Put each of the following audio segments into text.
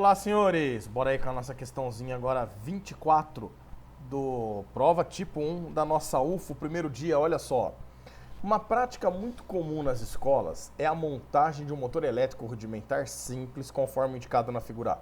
Olá, senhores! Bora aí com a nossa questãozinha agora 24 do prova tipo 1 da nossa UFO, primeiro dia, olha só. Uma prática muito comum nas escolas é a montagem de um motor elétrico rudimentar simples, conforme indicado na figura A.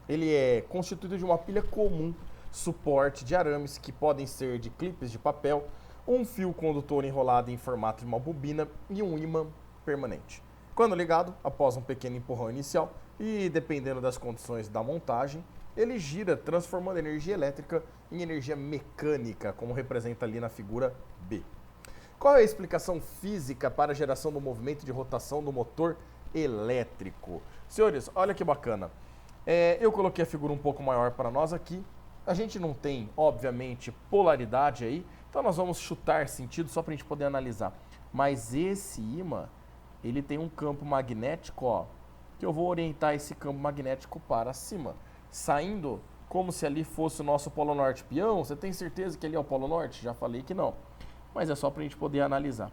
Ele é constituído de uma pilha comum, suporte de arames que podem ser de clipes de papel, um fio condutor enrolado em formato de uma bobina e um ímã permanente. Quando ligado, após um pequeno empurrão inicial e dependendo das condições da montagem, ele gira transformando energia elétrica em energia mecânica, como representa ali na figura B. Qual é a explicação física para a geração do movimento de rotação do motor elétrico? Senhores, olha que bacana. Eu coloquei a figura um pouco maior para nós aqui. A gente não tem, obviamente, polaridade aí, então nós vamos chutar sentido só para a gente poder analisar. Mas esse ímã, ele tem um campo magnético, ó, que eu vou orientar esse campo magnético para cima, saindo como se ali fosse o nosso Polo Norte. Peão, você tem certeza que ali é o Polo Norte? Já falei que não, mas é só para a gente poder analisar.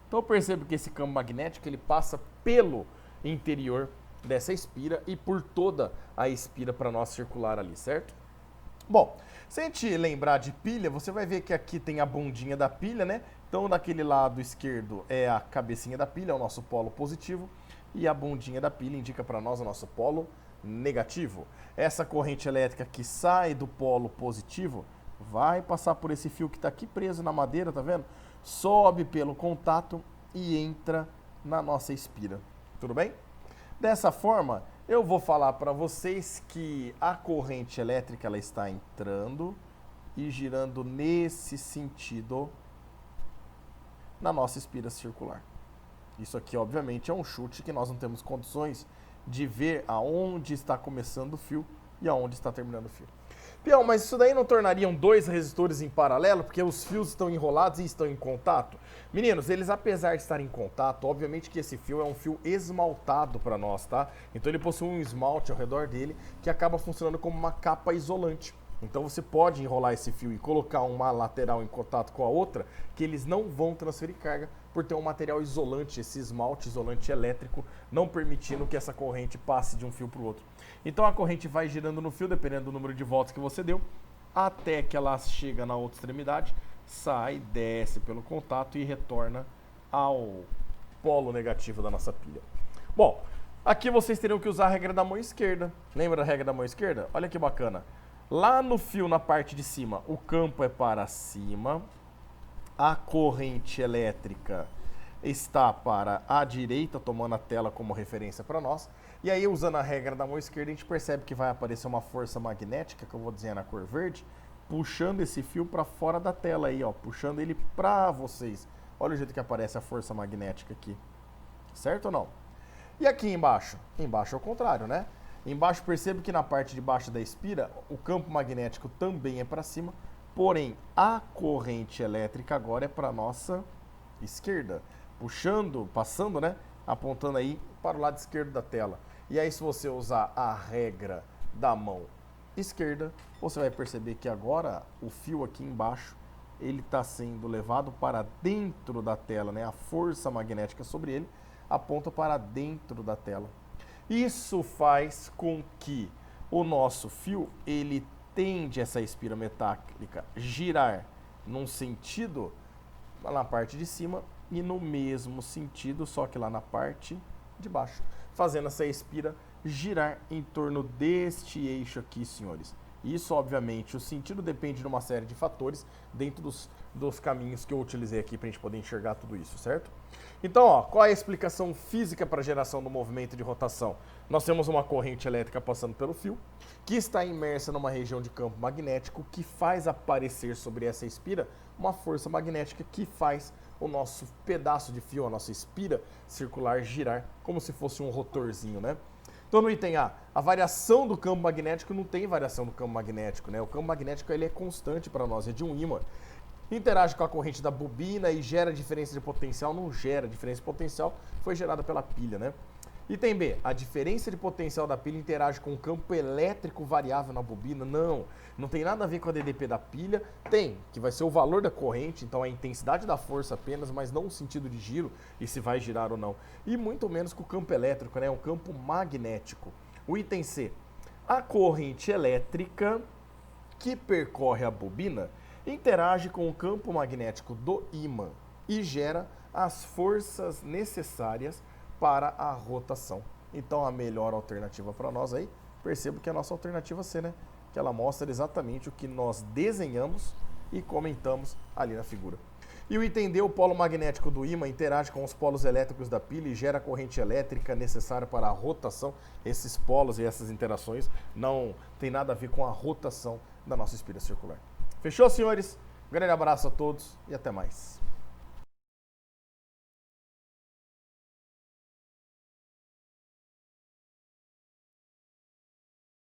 Então eu percebo que esse campo magnético ele passa pelo interior dessa espira e por toda a espira para nós circular ali, certo? Bom, se a gente lembrar de pilha, você vai ver que aqui tem a bundinha da pilha, né? Então, daquele lado esquerdo é a cabecinha da pilha, é o nosso polo positivo, e a bundinha da pilha indica para nós o nosso polo negativo. Essa corrente elétrica que sai do polo positivo vai passar por esse fio que está aqui preso na madeira, tá vendo? Sobe pelo contato e entra na nossa espira. Tudo bem? Dessa forma, eu vou falar para vocês que a corrente elétrica ela está entrando e girando nesse sentido na nossa espira circular. Isso aqui, obviamente, é um chute que nós não temos condições de ver aonde está começando o fio e aonde está terminando o fio. Peão, mas isso daí não tornariam dois resistores em paralelo, porque os fios estão enrolados e estão em contato? Meninos, eles apesar de estarem em contato, obviamente que esse fio é um fio esmaltado para nós, tá? Então ele possui um esmalte ao redor dele que acaba funcionando como uma capa isolante. Então você pode enrolar esse fio e colocar uma lateral em contato com a outra, que eles não vão transferir carga por ter um material isolante, esse esmalte isolante elétrico, não permitindo que essa corrente passe de um fio para o outro. Então a corrente vai girando no fio, dependendo do número de voltas que você deu, até que ela chega na outra extremidade, sai, desce pelo contato e retorna ao polo negativo da nossa pilha. Bom, aqui vocês teriam que usar a regra da mão esquerda. Lembra da regra da mão esquerda? Olha que bacana. Lá no fio, na parte de cima, o campo é para cima, a corrente elétrica está para a direita, tomando a tela como referência para nós. E aí, usando a regra da mão esquerda, a gente percebe que vai aparecer uma força magnética, que eu vou dizer na cor verde, puxando esse fio para fora da tela aí, ó, puxando ele para vocês. Olha o jeito que aparece a força magnética aqui, certo ou não? E aqui embaixo? Embaixo é o contrário, né? Embaixo percebo que na parte de baixo da espira, o campo magnético também é para cima, porém a corrente elétrica agora é para a nossa esquerda, puxando, passando, né? Apontando aí para o lado esquerdo da tela. E aí se você usar a regra da mão esquerda, você vai perceber que agora o fio aqui embaixo, ele está sendo levado para dentro da tela, né? A força magnética sobre ele aponta para dentro da tela. Isso faz com que o nosso fio, ele tende essa espira metálica girar num sentido na parte de cima e no mesmo sentido, só que lá na parte de baixo, fazendo essa espira girar em torno deste eixo aqui, senhores. Isso, obviamente, o sentido depende de uma série de fatores dentro dos caminhos que eu utilizei aqui para a gente poder enxergar tudo isso, certo? Então, ó, qual é a explicação física para a geração do movimento de rotação? Nós temos uma corrente elétrica passando pelo fio, que está imersa numa região de campo magnético que faz aparecer sobre essa espira uma força magnética que faz o nosso pedaço de fio, a nossa espira circular girar como se fosse um rotorzinho, né? Então no item A, a variação do campo magnético não tem variação do campo magnético, né? O campo magnético ele é constante para nós, é de um ímã. Interage com a corrente da bobina e gera diferença de potencial, não gera diferença de potencial, foi gerada pela pilha, né? Item B, a diferença de potencial da pilha interage com o campo elétrico variável na bobina? Não tem nada a ver com a DDP da pilha. Tem, que vai ser o valor da corrente, então a intensidade da força apenas, mas não o sentido de giro e se vai girar ou não. E muito menos com o campo elétrico, né? Um campo magnético. O item C, A corrente elétrica que percorre a bobina interage com o campo magnético do ímã e gera as forças necessárias para a rotação. Então a melhor alternativa para nós aí, percebo que é a nossa alternativa C, né? Que ela mostra exatamente o que nós desenhamos e comentamos ali na figura. E o item D, o polo magnético do ímã interage com os polos elétricos da pilha e gera a corrente elétrica necessária para a rotação. Esses polos e essas interações não tem nada a ver com a rotação da nossa espira circular. Fechou, senhores? Um grande abraço a todos e até mais.